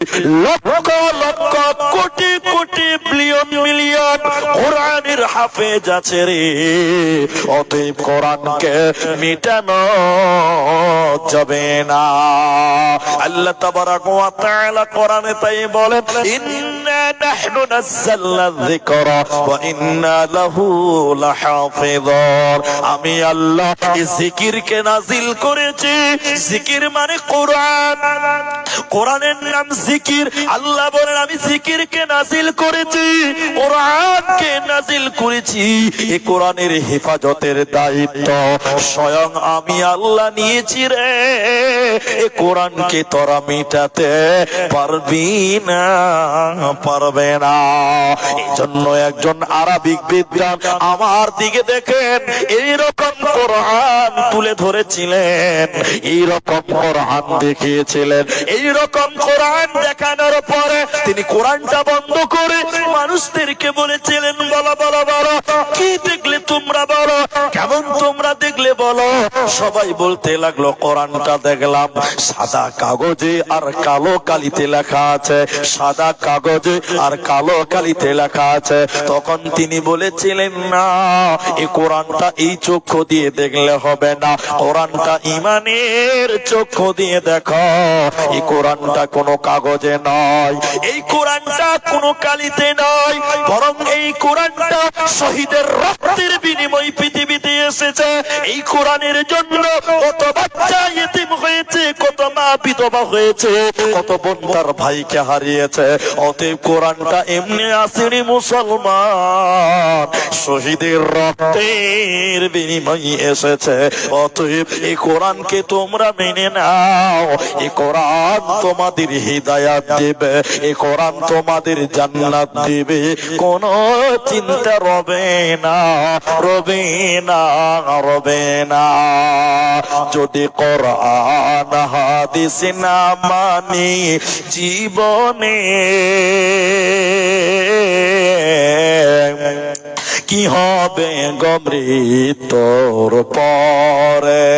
Lakh lakh crore crore billion million কোরআনের হাফেজ আছে রে। অতএব কোরআনকে মিটানো যাবে না। আল্লাহ তাবারাক ওয়া তাআলা কোরআনে তাই বলেন, ইন্না নাহনু নাযালনা যিকরা ওয়া ইন্না লাহু লাহাফিযুন। আমি আল্লাহ এই জিকিরকে নাজিল করেছি। জিকির মানে কোরআন, কোরআনের নাম জিকির। আল্লাহ বলেন আমি জিকিরকে নাজিল করেছি, কোরআনকে নাজিল করেছি। এই কোরআনের হেফাজতের দায়িত্ব স্বয়ং আমি আল্লাহ নিয়েছি রে। এই কোরআনকে তোরা মিটাতে পারবি না, পারবে না। এই জন্য একজন আরবিক বিদ্বান আমার দিকে দেখেন এইরকম কোরআন তুলে ধরেছিলেন, এইরকম কোরআন দেখিয়েছিলেন। এইরকম কোরআন দেখানোর পরে তিনি কোরআনটা বন্ধ করে মানুষদেরকে বলেছিলেন, বলো বলো বলো কি দেখলে তোমরা, বলো কেমন তোমরা দেখলে বলো। সবাই বলতে লাগলো কোরআনটা দেখলাম সাদা কাগজে আর কালো কালিতে লেখা আছে, সাদা কাগজে আর কালো কালিতে লেখা আছে। তখন তিনি বলেছিলেন, না এই কোরআনটা এই চক্ষু দিয়ে দেখলে হবে না, কোরআনটা ঈমানের চক্ষু দিয়ে দেখো। এই কোরআনটা কোনো কাগজে নয়, এই কোরআনটা কোনো কালিতে নয়, বরং এই কোরআনটা শহীদের রক্তের বিনিময়ে পৃথিবীতে এসেছে। এই কোরআনের জন্য কত বাচ্চা ইতিম হয়েছে, কত মা বিধবা হয়েছে, কত বোন তার ভাইকে হারিয়েছে। অতএব কোরআনটা এমনি আসেনি মুসলমান, শহীদের রক্তের বিনিময়ে এসেছে। অতএব এই কোরআনকে তোমরা মেনে নাও। এই কোরআন তোমাদের হিদায়াত দিবে, এই কোরআন তোমাদের জান্নাত দিবে। কোন চিন্তা রবে না, রবে না, রবে না। যদি কোরআন হাদিস না মানি জীবনে কি হবে গো মৃত্যুর পরে।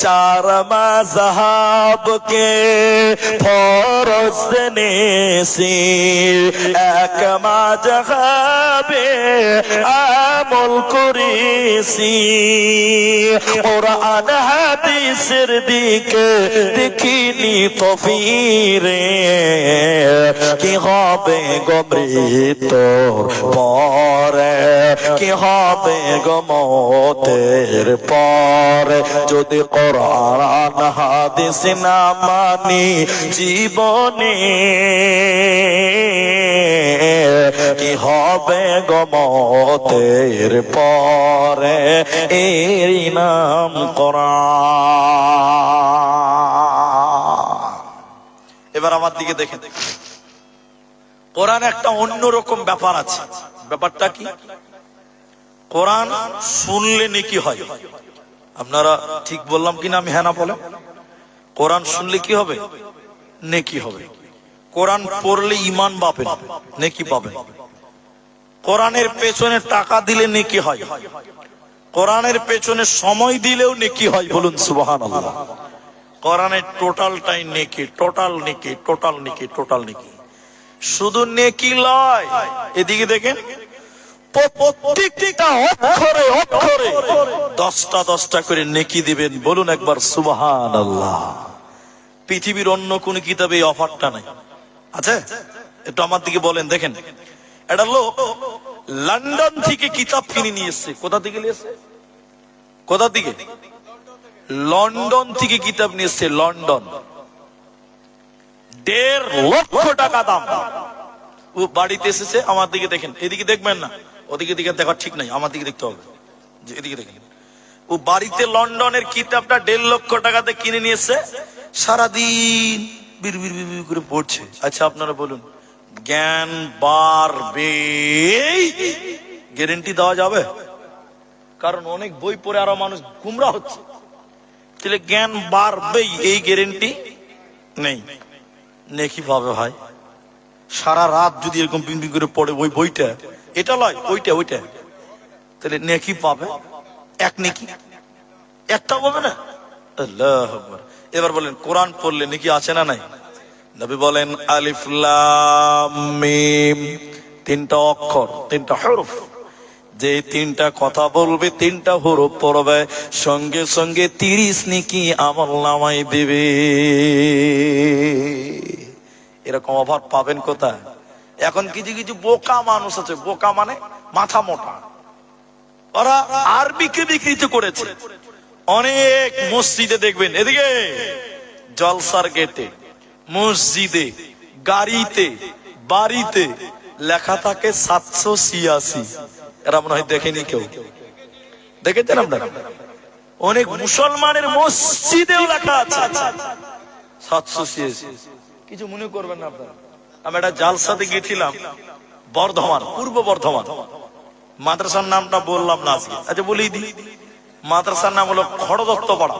চার মাযহাবকে ফরজ জেনেছি, এক মাযহাবে আমল করেছি। কোরআন হাদিসের দিকে দেখিনি তো ফিরে কি হবে গো মৃত্যুর পরে, কি হবে গো মওতের পরে। যদি কোরআন হাদিস না মানি জীবনে কি হবে গো মওতের পরে। এরই নাম কোরআন। এবার আমার দিকে দেখেন, কোরআন একটা অন্যরকম ব্যাপার আছে। ব্যাপারটা কি? কোরআন শুনলে নেকি হয়। আপনারা ঠিক বললাম কিনা আমি হ্যাঁ না বলেন? কোরআন শুনলে কি হবে? নেকি হবে। কোরআন পড়লে ঈমান পাবেন, নেকি পাবেন। কোরআনের পেছনে টাকা দিলে নেকি হয়, কোরআনের পেছনে সময় দিলেও নেকি হয়। বলুন সুবহানাল্লাহ। কোরআনের টোটালটাই নেকি, টোটাল নেকি, টোটাল নেকি, টোটাল নেকি। শুধু নেকি লয়, এদিকে দেখেন প্রত্যেকটা অক্ষরে অক্ষরে 10টা 10টা করে নেকি দিবেন। বলুন একবার সুবহানাল্লাহ। পৃথিবীর অন্য কোন কিতাবে এই অফারটা নাই, আছে? একটু আমার দিকে বলেন। দেখেন, একটা লোক লন্ডন থেকে কিতাব কিনে নিয়ে এসছে। কোথা থেকে নিয়ে এসছে? কোথা থেকে? লন্ডন থেকে কিতাব নিয়ে এসছে। লন্ডন, 1.5 লক্ষ টাকা দাম। ও বাড়িতে এসেছে। আমার দিকে দেখেন, এদিকে দেখবেন না, ওদিকে দিকে দেখা ঠিক নাই, আমার দিকে দেখতে হবে। এদিকে দেখেন, ও বাড়িতে লন্ডনের কিতাবটা 1.5 লক্ষ টাকাতে কিনে নিয়ে এসছে। সারাদিন বিড় বিড় বিড় করে পড়ছে। আচ্ছা আপনারা বলুন, জ্ঞান বাড়বে গ্যারেন্টি দেওয়া যাবে? কারণ অনেক বই পড়ে আরো মানুষ গুমরা হচ্ছে। তাহলে জ্ঞান বাড়বেই এই গ্যারেন্টি নেই। নেকি পাবে ভাই। সারা রাত যদি এরকম পিন পিন করে পড়ে ওই বইটা, এটা লয় ওইটা ওইটা, তাহলে নেকি পাবে। এক নেকি একটা পাবে না। আল্লাহু আকবার। এবার বলেন, কোরআন পড়লে নেকি আছে না নাই? নবী বলেন আলিফ লাম মিম, তিনটা অক্ষর, তিনটা হরফ। যে তিনটা কথা বলবে, তিনটা হরফ পড়বে, সঙ্গে সঙ্গে 30 নেকি আমলনামায় দেবে। এরকম অফার পাবেন কোথায়? এখন কিছু কিছু বোকা মানুষ আছে, বোকা মানে মাথা মোটা, ওরা আরবিকে বিকৃত করেছে। অনেক মসজিদে দেখবেন, এদিকে জলসার গেটে, মসজিদে, গাড়িতে, বাড়িতে লেখা থাকে 786। এরা মনে হয় দেখেনি কেউ, দেখেছেন আপনারা? অনেক মুসলমানের মসজিদেও লেখা আছে 786। কিছু মনে করবেন না আপনারা। আমি একটা জালসাতে গিয়েছিলাম, বর্ধমান, পূর্ব বর্ধমান। মাদ্রাসার নামটা বললাম না আজকে, আচ্ছা বলেই দিই। মাদ্রাসার নাম হলো খড়দত্ত পাড়া।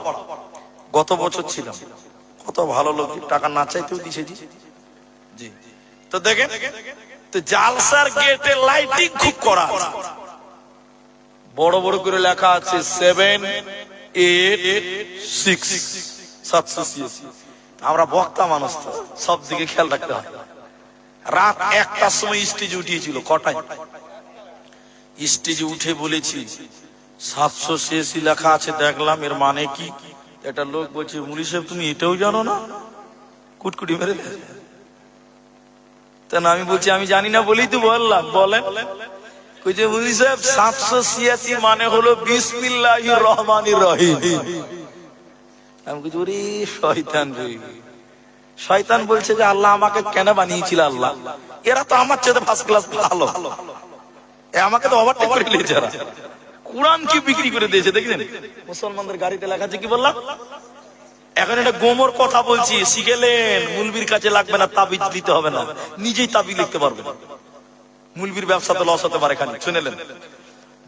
গত বছর ছিলাম, কত ভালো লোক, টাকা না চাইতেও দিছে জি। তো দেখেন, তো জালসার গেটে লাইটিং খুব করা আছে, বড় বড় করে লেখা আছে 786 786। আমরা বক্তা মানুষ তো সব দিকে খেয়াল রাখতে হয়। রাত 1টার সময় স্টেজে উঠিয়েছিল। কটায় স্টেজে উঠে বলেছি 786 লেখা আছে, দেখলাম এর মানে কি? একটা লোক বলছে, মুলি সাহেব তুমি এটাও জানো না? কুটকুটি মেরে তা না। আমি বলছি আমি জানি না বলেই তো বললাম। বলেন, কইছে মুলি সাহেব 786 মানে হলো বিসমিল্লাহির রহমানির রহিম। আমি বলছি ওরে শয়তান রে, শয়তান বলছে যে আল্লাহ আমাকে কেন বানিয়েছিল? আল্লাহ, এরা তো আমার চেয়ে ফার্স্ট ক্লাস ভালো, আমাকে তো ওভারটেক করে নিয়েছে। এরা কুরআন কি বিক্রি করে দিয়েছে দেখেন। মুসলমানদের গাড়িতে লেখা আছে কি বললাম? এখন এটা গোমর কথা বলছি, শিখেলেন। মুলবির কাছে লাগবে না, তাবিজ দিতে হবে না, নিজেই তাবিজ লিখতে পারবে। মুলবির ব্যবসা তো লস হতে পারে। খালি শুনেলেন,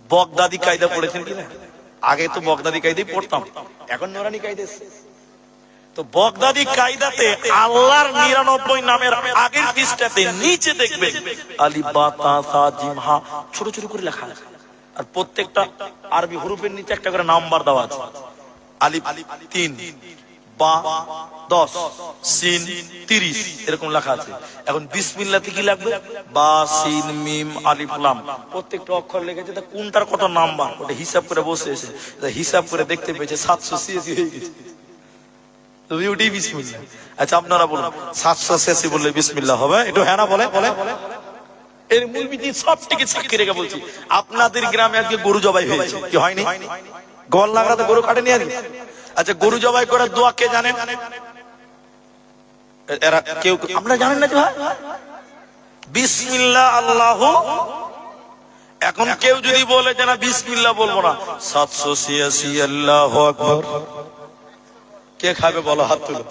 বগদাদি কায়দা পড়েছেন কিনা? আগে তো বগদাদি কায়দাই পড়তাম, এখন নুরানি কায়দা এসেছে। তো বগদাদি কায়দাতে আল্লাহর 99 নামের আগের পৃষ্ঠাতে নিচে দেখবেন আলিফ বা তা সা জিম হা ছোট ছোট করে লেখা আছে, আর প্রত্যেকটা আরবি হরফের নিচে একটা করে নাম্বার দেওয়া আছে। আলিফ 3, বা 10, সিন 30 এরকম লেখা আছে। এখন বিসমিল্লাহতে কি লাগবে? বা সিন মিম আলিফ লাম, প্রত্যেকটা অক্ষর লিখেছে, তা কোনটার কত নাম্বার ওটা হিসাব করে বসে এসে হিসাব করে দেখতে পেয়েছে 786 হয়ে গেছে। ওটাই বিসমিল্লাহ। আচ্ছা আপনারা বলুন 786 বললে বিসমিল্লাহ হবে? একটু হ্যাঁ না বলে বলে এর মুলবিদি সব থেকে সাক্ষী রেখে বলছি, আপনাদের গ্রামে আজকে গরু জবাই হয়েছে কি হয়নি? গল লাগরাতে গরু কাটেনি আজকে? আচ্ছা গরু জবাই করার দোয়া কে জানেন? এরা কেউ, আমরা জানেন না? বিসমিল্লাহ আল্লাহু। এখন কেউ যদি বলে যে না বিসমিল্লাহ বলবো না, 786 আল্লাহু আকবার, কে খাবে বলো? হাত তুলো।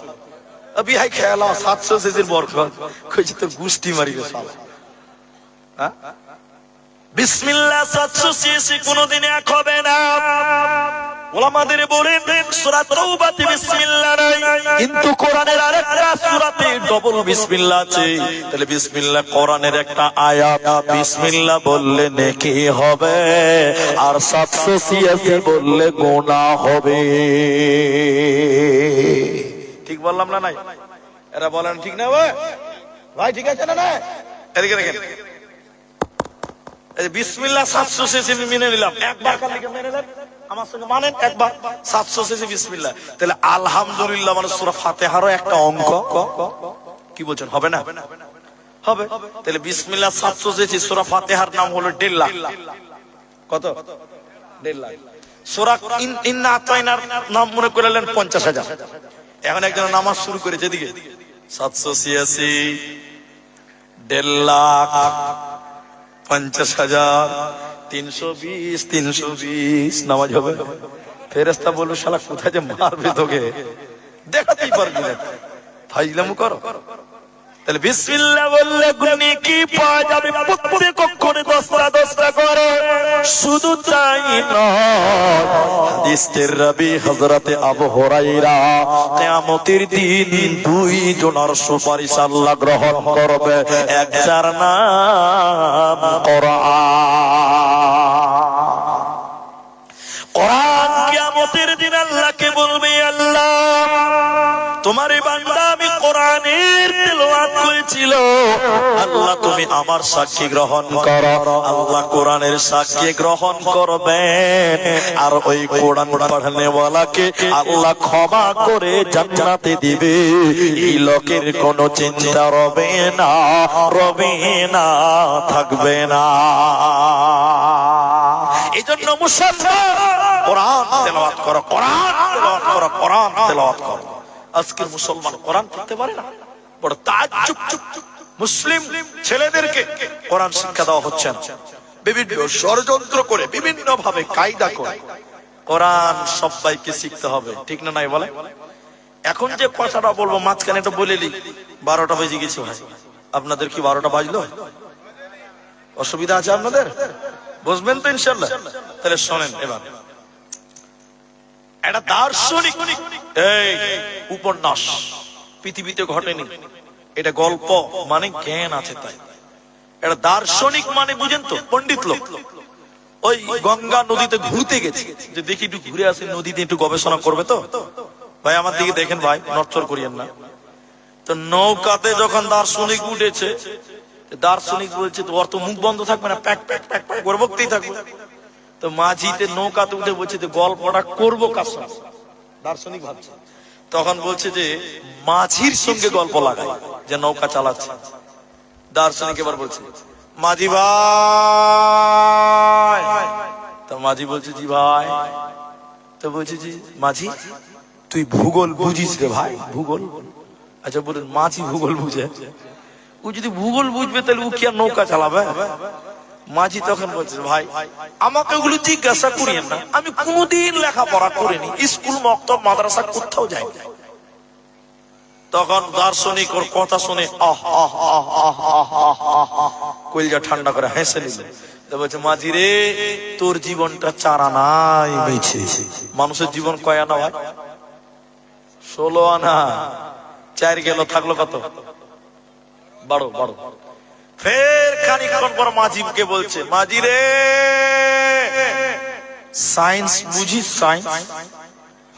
আবি হাই খেলা 786 বরকত কইছে তো গুষ্টি মারিবে সব। হ্যাঁ, বিসমিল্লাহ 786 কোনদিন এক হবে না। ওলামাদের বলেন সূরা তাওবাতে বিসমিল্লাহ নাই, কিন্তু কোরআনের আরেকটা সূরাতে ডবল বিসমিল্লাহ আছে। তাহলে বিসমিল্লাহ কোরআনের একটা আয়াত, বিসমিল্লাহ বললে নেকি হবে, আর 786 বললে গুনাহ হবে। ঠিক বললাম না? নাই এরা বলেন ঠিক না ভাই? ঠিক আছে না? না এদিকে দেখেন, বিসমিল্লাহ 786 মেনে নিলাম, একবার কাল লিখে মেনে নেন, আমার সঙ্গে মানেন একবার 786 বিসমিল্লাহ। তাহলে আলহামদুলিল্লাহ মানে সূরা ফাতিহারও একটা অঙ্ক। কি বলছেন, হবে না? হবে। তাহলে বিসমিল্লাহ 786, সূরা ফাতিহার নাম হলো 1.5 লাখ। কত? 1.5 লাখ। সূরা ইন্না আতাইনার নাম মনে করলেন 50,000। এখন একজন নামাজ শুরু করেছে এদিকে 786, 1.5 লাখ, 50,000, 320, 320 নামাজ হবে। ফেরেশতা বলবে শালা কোথায় যে মারবে তোকে, দেখাতেই পারবি না, ফাইজলামু করো। তাহলে বিসমিল্লাহ বললে গুনি কি পাওয়া যাবে? প্রত্যেক অক্ষরে 10টা করে। শুধু তাই নয়, হাদিসের রাবী হযরতে আবু হুরায়রা কিয়ামতের দিন 2 জনের সুপারিশ আল্লাহ গ্রহণ করবে, এক যার নাম কোরআন। কিয়ামতের দিন আল্লাহকে বলবে, আল্লাহ তোমার বান্দা আমি কোরআনের তেলাওয়াত করেছিল, আল্লাহ তুমি আমার সাক্ষী গ্রহণ করো। আল্লাহ কোরআনের সাক্ষী গ্রহণ করবেন, আর ওই কোরআন পড়নেওয়ালাকে আল্লাহ ক্ষমা করে জান্নাতে দিবে। এই লোকের কোনো চিন্তা রবে না, রবে না, থাকবে না। এই জন্য মুসলমান কোরআন তেলাওয়াত করো, কোরআন তেলাওয়াত করো, কোরআন তেলাওয়াত করো। আজকের মুসলমান কোরআন পড়তে পারে না, বড় তাজ্জুব। মুসলিম ছেলেদেরকে কোরআন শিক্ষা দেওয়া হচ্ছে না, বিভিন্ন ষড়যন্ত্র করে, বিভিন্ন ভাবে কায়দা করে কোরআন সবাইকে শিখতে হবে, ঠিক না নাই বলে? এখন যে কথাটা বলবো মাঝখানে তো বলে নি, 12টা বেজে গেছে ভাই। আপনাদের কি 12টা বাজলো? অসুবিধা আছে আপনাদের? বুঝবেন তো ইনশাআল্লাহ? তাহলে শোনেন এবার। একটা দার্শনিক এই উপন্যাস, পৃথিবীতে ঘটেনি, এটা গল্প, মানে জ্ঞান আছে তাই। এটা দার্শনিক মানে বুঝেন তো, পণ্ডিত লোক। ওই গঙ্গা নদীতে ঘুরতে গেছে, যে দেখি একটু ঘুরে আসি, নদীতে একটু গবেষণা করবে তো। ভাই আমার দিকে দেখেন ভাই, নড়চড় করিয়েন না। তো নৌকাতে যখন দার্শনিক উঠেছে, দার্শনিক বলছে তো ওর তো মুখ বন্ধ থাকবে না, প্যাক প্যাক প্যাক প্যাক করে বকতেই থাকবে। তো মাঝিতে নৌকাতে উঠে বলছে যে গল্পটা করবো কার সঙ্গে? দার্শনিক ভাবছে। তখন বলছে যে মাঝির সঙ্গে গল্প লাগাই, যে নৌকা চালাচ্ছে। দার্শনিক এবার বলছে মাঝি ভাই। তো মাঝি বলছে জি ভাই। তো বলছে জি মাঝি তুই ভূগোল বুঝিস রে ভাই? ভূগোল? আচ্ছা বলুন, মাঝি ভূগোল বুঝে? ও যদি ভূগোল বুঝবে তাহলে ও কি আর নৌকা চালাবে? মাঝি তখন বলছে ভাই আমাকে ওগুলো জিজ্ঞাসা করিয়েন না, আমি কোনদিন লেখাপড়া করিনি, স্কুল মক্তব মাদ্রাসা কোথাও যাই। তখন দার্শনিক ওর কথা শুনে কলিজা ঠান্ডা করে হেসে নিল। বলছে মাঝি রে, তোর জীবনটা 4 আনাই মিছে। মানুষের জীবন কয় আনা ভাই? 16 আনা। 4 গেল, থাকলো কত? 12। ফের খানিকক্ষণ পর মাঝিকে বলছে মাঝি রে, সায়েন্স বুঝিস? সায়েন্স?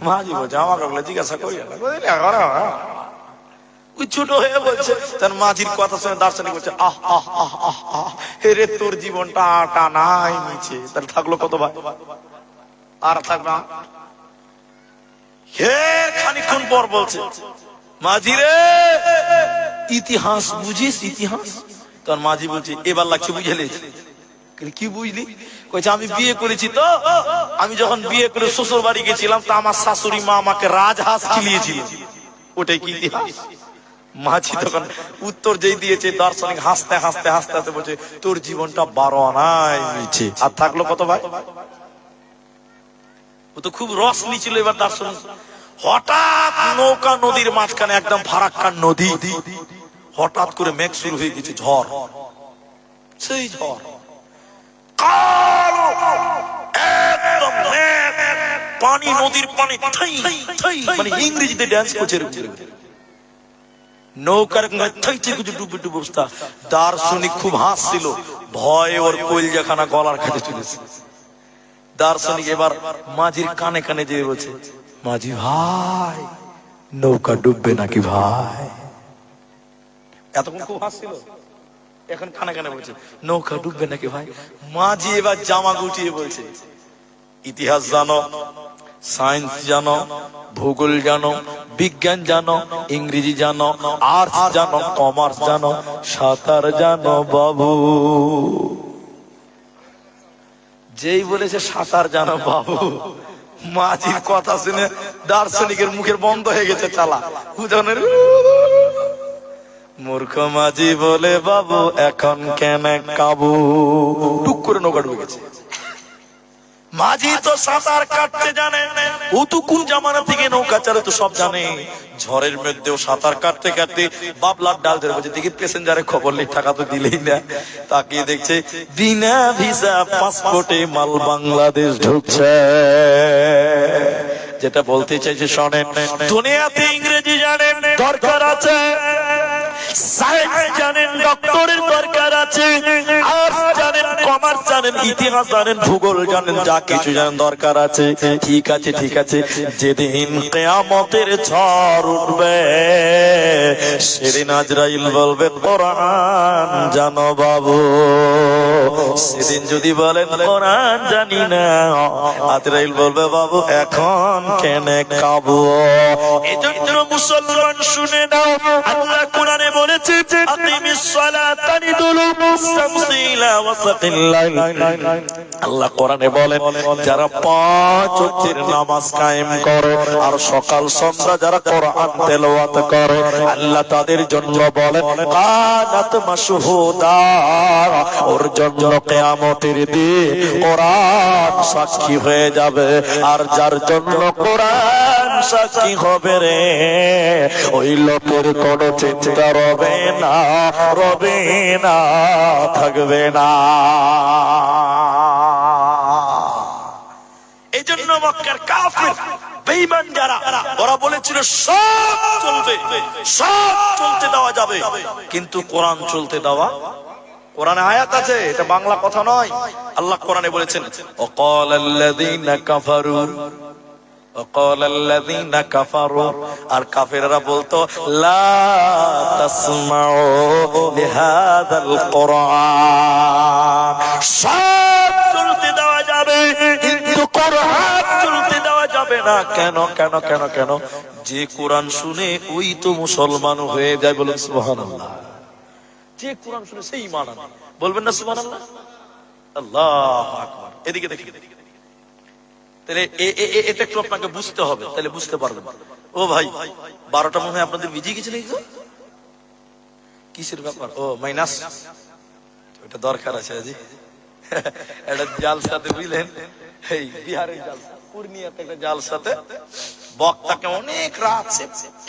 মাঝি বলছে আমাকে ওগুলো জিজ্ঞাসা করি না। ছোট হয়ে বলছে। তার মাঝির কথা শুনে দার্শনিক বলছে আহ আহ আহ আহ আহ, রে তোর জীবনটা 8 আনাই নিচে। তাহলে থাকলো কত ভাই? আর থাকবে। ফের খানিকক্ষণ পর বলছে মাঝি রে, ইতিহাস বুঝিস? ইতিহাস? তোর মাঝি বলছে এবার লাগছে বুঝে লেছি। কি বুঝলি? কইছে আমি বিয়ে করেছি তো, আমি যখন বিয়ে করে শ্বশুর বাড়ি গেছিলাম তা আমার শাশুড়ি মা আমাকে রাজহাঁস খিলিয়েছিল, ওটাই কি ইতিহাস? মাঝি তখন উত্তর যেই দিয়েছে, দার্শনিক হাসতে হাসতে হাসতে হাসতে বলছে তোর জীবনটা 12 আনাই মিছে। আর থাকলো কত ভাই? ও তো খুব রস নিয়েছিল। এবার দার্শনিক হঠাৎ নৌকা নদীর মাঝখানে, একদম ফারাক্কার নদী, হঠাৎ করে মেঘ শুরু হয়ে গেছে, ঝড়। সেই ঝড় কালো, একদম মেঘ, পানি, নদীর পানি থাই থাই, মানে ইংরেজিতে ড্যান্স করছে। নৌকার ডুবে ডুবে অবস্থা। দার্শনিক খুব হাসছিল, ভয়ে ওর কলিজাখানা গলার কাছে চলেছে। দার্শনিক এবার মাঝির কানে কানে যেয়ে বলছে মাঝি ভাই নৌকা ডুববে নাকি ভাই? এতক্ষণ খুব হাসছিল, এখন কানে কানে বলছে নৌকা ডুববে নাকি ভাই? মাঝি এবার জামা গুটিয়ে বলছে ইতিহাস জানো, সায়েন্স জানো, ভূগোল জানো, বিজ্ঞান জানো, ইংরেজি জানো, আর্টস জানো, কমার্স জানো, সাঁতার জানো বাবু। যেই বলেছে সাঁতার জানো বাবু, মাঝির কথা শুনে দার্শনিকের মুখের বন্ধ হয়ে গেছে চালা। মূর্খ মাঝি বলে বাবু এখন কেন কাবু? টুক করে নৌকা ডুবে গেছে। মাঝি তো সাঁতার কাটতে জানে, ও তো কোন জামানা থেকে নৌকা চালে তো সব জানে। ঝড়ের মধ্যেও সাঁতার কাটতে কাটতে বাবলার ডাল ধরে বলছে দেখি প্যাসেঞ্জারের খবর নেই, টাকা তো দিলেই না। তাকিয়ে দেখছে বিনা ভিসা পাসপোর্টে মাল বাংলাদেশ ঢুকছে। যেটা বলতে চাইছে শোনেন, দুনিয়াতে ইংরেজি জানেন দরকার আছে, সায়েন্স জানেন ডক্টরের দরকার আছে, আর্টস জানেন গ্রামার জানেন, ইতিহাস জানেন, ভূগোল জানেন, যা কিছু জানেন দরকার আছে। ঠিক আছে, ঠিক আছে। যেদিন কিয়ামতের ঝড় উঠবে সেদিন আজরাইল বলবে কোরআন জানো বাবু। সেদিন যদি বলেন কোরআন জানি না, আজরাইল বলবে বাবু এখন কেনে কাবু। এজন্য মুসলমান শুনে নাও, আল্লাহ কোরআনে বলেছে আকিমিস সালাতা লিদুলুকিস শামসি ইলা ওয়াসাতিল লাইল। আল্লাহ কোরআনে বলেন যারা 5 ওয়াক্তের নামাজ কায়েম করে আর সকাল সন্ধ্যা যারা কোরআন তেলাওয়াত করে, আল্লাহ তাদের জন্য বলেন কানাত মাশহুদা, ওর জন্য কিয়ামতের দিন কোরআন সাক্ষী হয়ে যাবে। আর যার জন্য কোরআন সাক্ষী হবে রে, ওই লোকের কোনো চিন্তা রবে না, রবে না, থাকবে না। এই জন্য মক্কার কাফির বেঈমান যারা, ওরা বলেছিল সব চলবে, সব চলতে দেওয়া যাবে, কিন্তু কোরআন চলতে দেওয়া। কোরআনে আয়াত আছে, এটা বাংলা কথা নয়। আল্লাহ কোরআনে বলেছেন ওয়াকালাল্লাযীনা কাফারু, ওয়াকালাল্লাযীনা কাফারু, আর কাফেররা বলতো লা তাসমাউ লিহাদাল কোরআন। সব চলতে দেওয়া যাবে কিন্তু কোরআন চলতে দেওয়া যাবে না। কেন কেন কেন কেন? যে কোরআন শুনে ওই তো মুসলমান হয়ে যায়। বলুন সুবহানাল্লাহ। যে কোরআন শুনে সেই ঈমান আনে। বলবেন না সুবহানাল্লাহ? আল্লাহু আকবার। এদিকে দেখি, তাহলে এটা একটু আপনাকে বুঝতে হবে, তাহলে বুঝতে পারবেন। ও ভাই 12টা মনে হয় আপনাদের ভিজে গেছে নাকি? কিসের ব্যাপার? ও মাইনাস, এটা দরকার আছে আজি। এটা জালসাতে বুঝলেন, এই বিহারের জালসা, পূর্ণিয়াতে একটা জালসাতে বক্তাকে অনেক রাত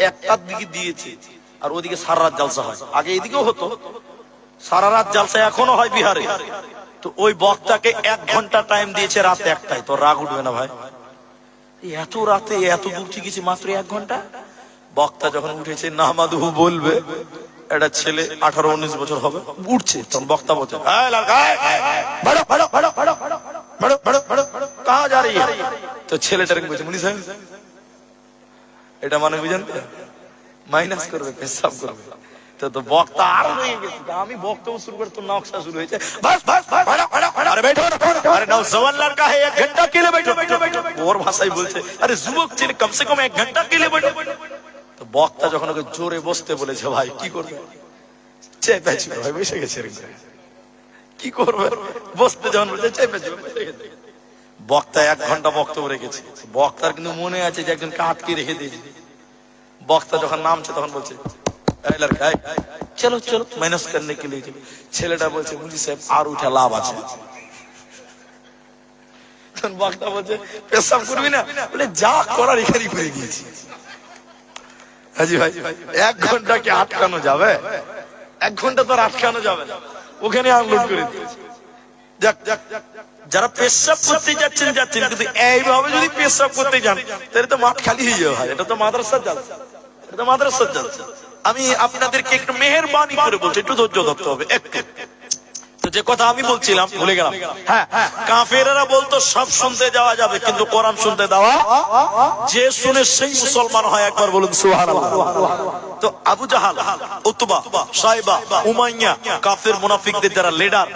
একটার দিকে দিয়েছে, আর ওদিকে সারা রাত জালসা হয়। আগে এদিকেও হতো, সারা রাত জালসা এখনো হয় বিহারে। তো ওই বক্তাকে 1 ঘন্টা টাইম দিয়েছে রাত 1টায়। তো রাগ উঠবে না ভাই? এত রাতে এত দূর থেকে গেছে মাত্র 1 ঘন্টা। বক্তা যখন উঠেছে নামাদহু বলবে, একটা ছেলে 18-19 বছর হবে উঠছে, তখন বক্তা বলছে কাহা যা রही है? তো ছেলেটাকে বলছে মুনি সাহেব, এটা মানে বুঝেন তো মাইনাস করবে, পেশাব করবে। তো বক্তা আর হয়ে গেছে, আমি বক্তব্য শুরু করে তো নকশা শুরু হয়েছে, বাস বাস আরে बैठो, अरे नौजवान लड़का है 1 घंटा के लिए बैठो। ওর ভাষায় বলছে আরে যুবক ছেলে কম সে কম 1 ঘন্টা के लिए बैठो। তো বক্তা যখন ওকে জোরে বসতে বলেছে, ভাই কি করবে? চেপে ছিল ভাই, বসে গেছে। কি করবে? বসতে যখন বলেছে চেপে ছিল, বসে গেছে। বক্তা 1 ঘন্টা বক্তব্য রেখেছে। বক্তার কিন্তু মনে আছে যে একজনকে আটকে রেখে দিয়েছে। বক্তা যখন নামছে তখন বলছে এই লড়কা চলো চলো মাইনাস করনে के लिए। ছেলেটা বলছে মুজি সাহেব আর উঠা লাভ আছে। তখন বক্তা বলছে পেশাব করবি না? বলে যা করার এখানেই করে দিয়েছি। হাজি ভাই 1 ঘন্টা কি আটকানো যাবে? 1 ঘন্টা তো আটকানো যাবে না, ওখানে আনলোড করে দিয়েছে। যাক যাক, যারা পেশাব করতে যাচ্ছেন যাচ্ছেন, কিন্তু এইভাবে যদি পেশাব করতে যান তাহলে তো মাঠ খালি হয়ে যাবে ভাই। এটা তো মাদ্রাসা জালসা, এটা তো মাদ্রাসা জালসা। আমি আপনাদেরকে একটু মেহেরবানি করে বলছি, একটু ধৈর্য ধরতে হবে একটু। তো যে কথা আমি বলছিলাম ভুলে গেলাম। হ্যাঁ, কাফেররা বলতো সব শুনতে যাওয়া যাবে কিন্তু কোরআন শুনতে দেওয়া। যে শুনে সেই মুসলমান হয়, একবার বলুন সুবহানাল্লাহ। তো আবু জাহাল, উতবা, সাইবা, উমাইয়া, কাফের মুনাফিকদের যারা লিডার,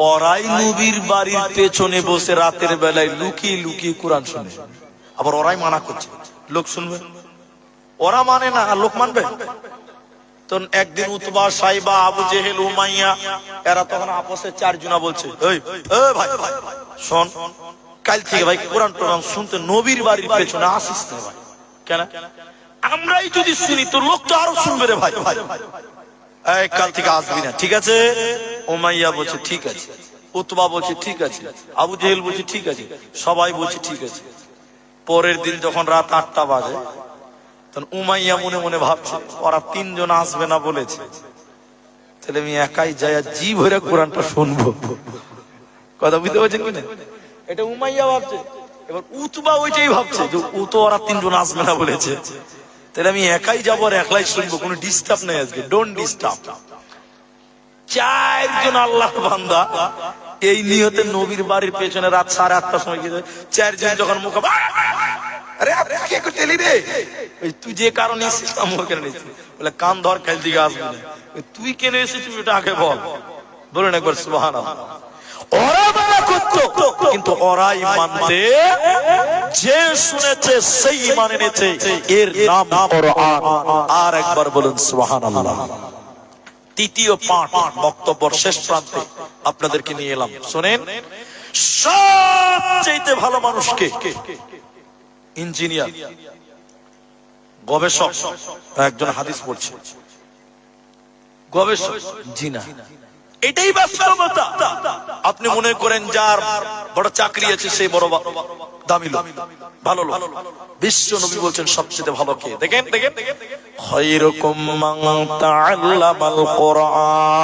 ওরাই নবীর বাড়ির পেছনে বসে রাতের বেলায় লুকিয়ে লুকিয়ে কোরআন শুনে। আবার ওরাই মানা করছে লোক শুনবে, ওরা মানে না, লোক মানবে। তো একদিন উতবা, সাইবা, আবু জেহেল, উমাইয়া এরা তখন আপসে 4 জনা বলছে এই ভাই শোন, কাল থেকে ভাই কোরআন টোরআন শুনতে নবীর বাড়ির পেছনে আসিস না ভাই। কেন? আমরাই যদি শুনি তো লোক তো আরো শুনবে রে ভাই। এই কাল থেকে আসবি না, ঠিক আছে? উমাইয়া বলছে ঠিক আছে, উতবা বলছে ঠিক আছে, আবু জেহেল বলছে ঠিক আছে, সবাই বলছে ঠিক আছে। পরের দিন যখন রাত 8টা বাজে, তখন উমাইয়া মনে মনে ভাবছে ওরা 3 জন আসবে না বলেছে, তাহলে আমি একাই যাই জি ভরে কোরআনটা শুনবো। কথা বুঝতে পারছেন কিনা? এটা উমাইয়া ভাবছে। এবার উতবা ওইটাই ভাবছে যে ও তো ওরা 3 জন আসবে না বলেছে, তাহলে আমি একাই যাবো আর একলাই শুনবো, কোনো ডিস্টার্ব নেই আজকে, ডোন্ট ডিস্টার্ব। চারজন আল্লাহর বান্দা এই নিয়তে নবীর বাড়ির পেছনে রাত 8:30টার সময় গিয়ে চারজন যখন মুখে আরে আপনি কি করতে এলি রে, তুই যে কারণে এসেছিস আমি কেন এসেছি, বলে কান ধর কাল দিকে আসবি না, তুই কেন এসেছিস ওটা আগে বল, বলুন একবার সুবহানাল্লাহ। ওরা মানা করতো কিন্তু ওরাই মানতে, যে শুনেছে সেই মানে নিয়েছে, এর নাম কোরআন। আর একবার বলুন সুবহানাল্লাহ। তৃতীয় পাঠ, বক্তব্যের শেষ প্রান্তে আপনাদেরকে নিয়ে এলাম, শুনেন। সবচেয়ে ভালো মানুষকে ইঞ্জিনিয়ার, গবেষক, একজন হাদিস পড়ছে, গবেষক, জি না, এটাই বাস্তবতা। আপনি মনে করেন যার বড় চাকরি আছে সেই বড় দামি লোক, ভালো লোক। বিশ্ব নবী বলছেন সবচেয়ে ভালো কে, দেখেন খায়রুকুম মান তাআল্লামাল কোরআন।